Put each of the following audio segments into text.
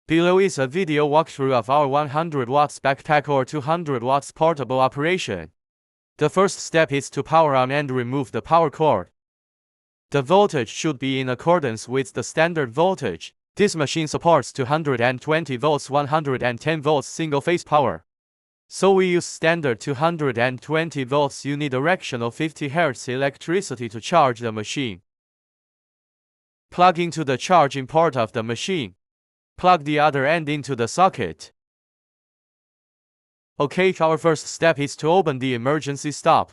Below is a video walkthrough of our 100 watts backpack or 200 watts portable operation. The first step is to power on and remove the power cord. The voltage should be in accordance with the standard voltage. This machine supports 220 volts 110 volts single-phase power. So we use standard 220 volts unidirectional 50 Hz electricity to charge the machine. Plug into the charging port of the machine. Plug the other end into the socket. Okay, our first step is to open the emergency stop.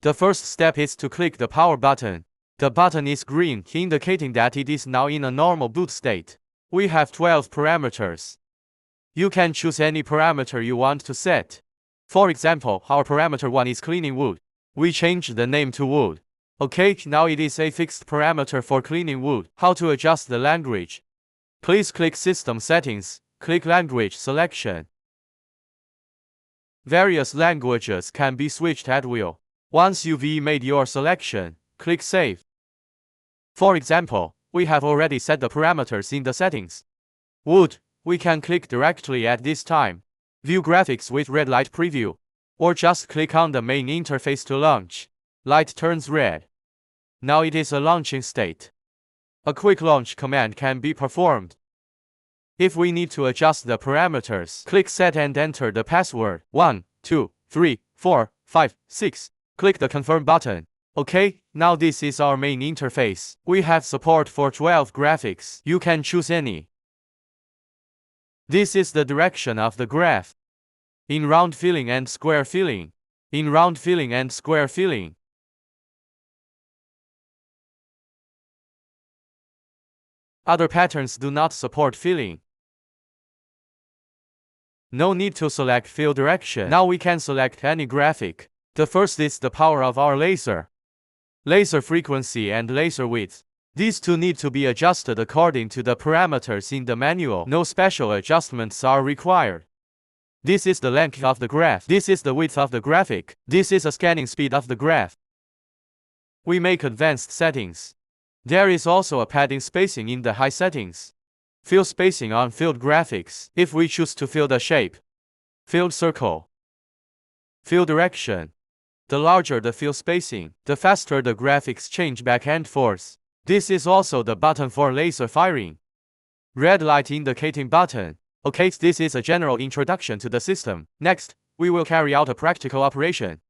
The first step is to click the power button. The button is green, indicating that it is now in a normal boot state. We have 12 parameters. You can choose any parameter you want to set. For example, our parameter 1 is cleaning wood. We change the name to wood. Okay, now it is a fixed parameter for cleaning wood. How to adjust the language? Please click System Settings, click Language Selection. Various languages can be switched at will. Once you've made your selection, click Save. For example, we have already set the parameters in the settings. Wood, we can click directly at this time. View graphics with red light preview. Or just click on the main interface to launch. Light turns red. Now it is a launching state. A quick launch command can be performed. If we need to adjust the parameters, click Set and enter the password 1, 2, 3, 4, 5, 6. Click the Confirm button. Okay, now this is our main interface. We have support for 12 graphics. You can choose any. This is the direction of the graph. In round filling and square filling. In round filling and square filling. Other patterns do not support filling. No need to select fill direction. Now we can select any graphic. The first is the power of our laser. Laser frequency and laser width. These two need to be adjusted according to the parameters in the manual. No special adjustments are required. This is the length of the graph. This is the width of the graphic. This is a scanning speed of the graph. We make advanced settings. There is also a padding spacing in the high settings. Fill spacing on filled graphics. If we choose to fill the shape. Filled circle. Fill direction. The larger the fill spacing, the faster the graphics change back and forth. This is also the button for laser firing. Red light indicating button. Okay, this is a general introduction to the system. Next, we will carry out a practical operation.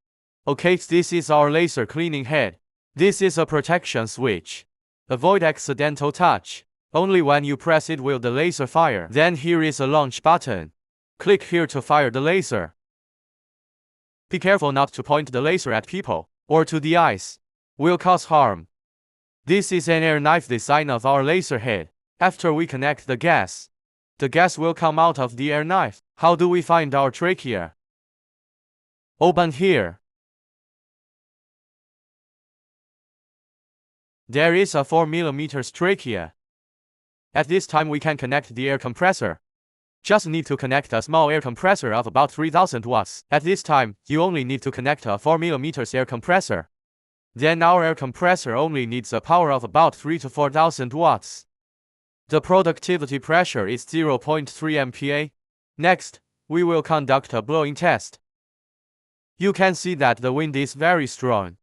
Okay, this is our laser cleaning head. This is a protection switch. Avoid accidental touch. Only when you press it will the laser fire. Then here is a launch button. Click here to fire the laser. Be careful not to point the laser at people or to the eyes. Will cause harm. This is an air knife design of our laser head. After we connect the gas will come out of the air knife. How do we find our trachea? Open here. There is a 4 mm trachea. At this time we can connect the air compressor. Just need to connect a small air compressor of about 3000 watts. At this time, you only need to connect a 4 mm air compressor. Then our air compressor only needs a power of about 3 to 4000 watts. The productivity pressure is 0.3 MPa. Next, we will conduct a blowing test. You can see that the wind is very strong.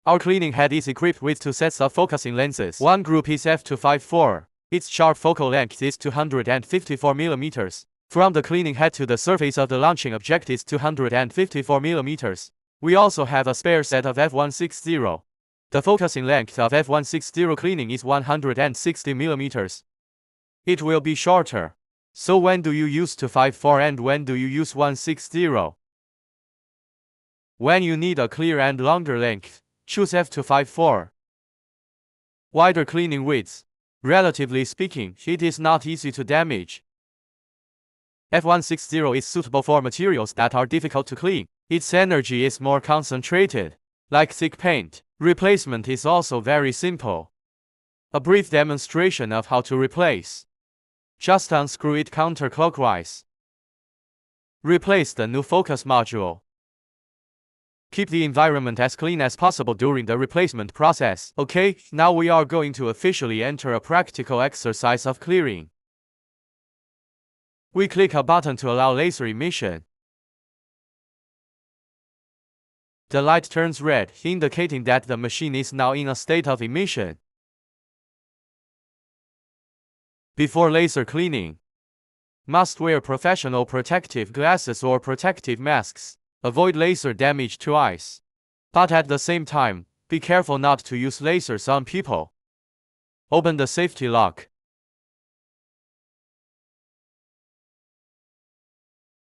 Our cleaning head is equipped with 2 sets of focusing lenses. One group is f254. Its sharp focal length is 254 mm. From the cleaning head to the surface of the launching object is 254 mm. We also have a spare set of f160. The focusing length of f160 cleaning is 160 mm. It will be shorter. So when do you use 254 and when do you use 160? When you need a clear and longer length, choose f254. Wider cleaning width. Relatively speaking, it is not easy to damage. F160 is suitable for materials that are difficult to clean. Its energy is more concentrated. Like thick paint, replacement is also very simple. A brief demonstration of how to replace. Just unscrew it counterclockwise. Replace the new focus module. Keep the environment as clean as possible during the replacement process. Okay, now we are going to officially enter a practical exercise of clearing. We click a button to allow laser emission. The light turns red, indicating that the machine is now in a state of emission. Before laser cleaning, must wear professional protective glasses or protective masks. Avoid laser damage to eyes. But at the same time, be careful not to use lasers on people. Open the safety lock.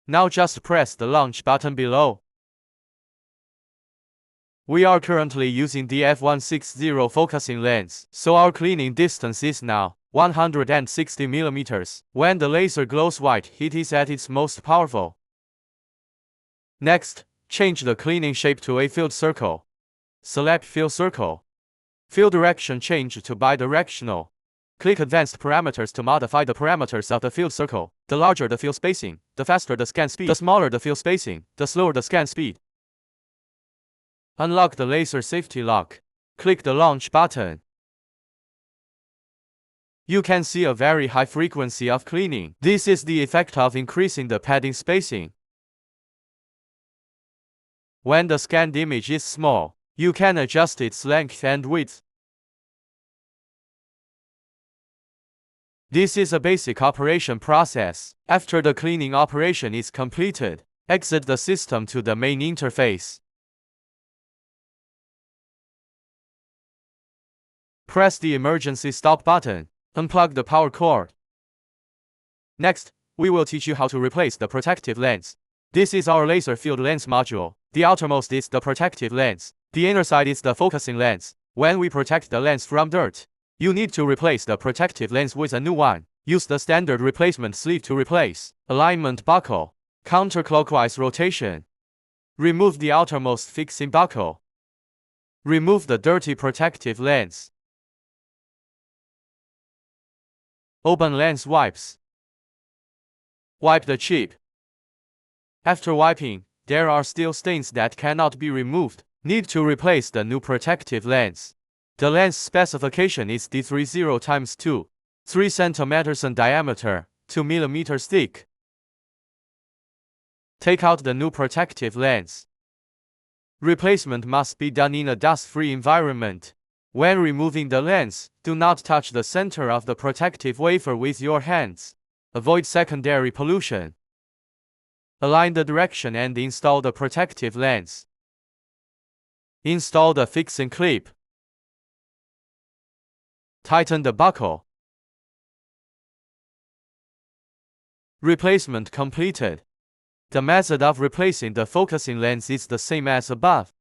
Now just press the launch button below. We are currently using the f160 focusing lens, so our cleaning distance is now 160 mm. When the laser glows white, it is at its most powerful. Next, change the cleaning shape to a filled circle. Select Fill Circle. Fill direction change to bidirectional. Click Advanced Parameters to modify the parameters of the filled circle. The larger the fill spacing, the faster the scan speed. The smaller the fill spacing, the slower the scan speed. Unlock the laser safety lock. Click the launch button. You can see a very high frequency of cleaning. This is the effect of increasing the padding spacing. When the scanned image is small, you can adjust its length and width. This is a basic operation process. After the cleaning operation is completed, exit the system to the main interface. Press the emergency stop button. Unplug the power cord. Next, we will teach you how to replace the protective lens. This is our laser field lens module. The outermost is the protective lens. The inner side is the focusing lens. When we protect the lens from dirt, you need to replace the protective lens with a new one. Use the standard replacement sleeve to replace. Alignment buckle. Counterclockwise rotation. Remove the outermost fixing buckle. Remove the dirty protective lens. Open lens wipes. Wipe the chip. After wiping, there are still stains that cannot be removed. Need to replace the new protective lens. The lens specification is D30x2, 3 cm in diameter, 2 mm thick. Take out the new protective lens. Replacement must be done in a dust-free environment. When removing the lens, do not touch the center of the protective wafer with your hands. Avoid secondary pollution. Align the direction and install the protective lens. Install the fixing clip. Tighten the buckle. Replacement completed. The method of replacing the focusing lens is the same as above.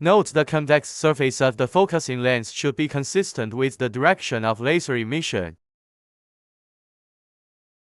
Note the convex surface of the focusing lens should be consistent with the direction of laser emission.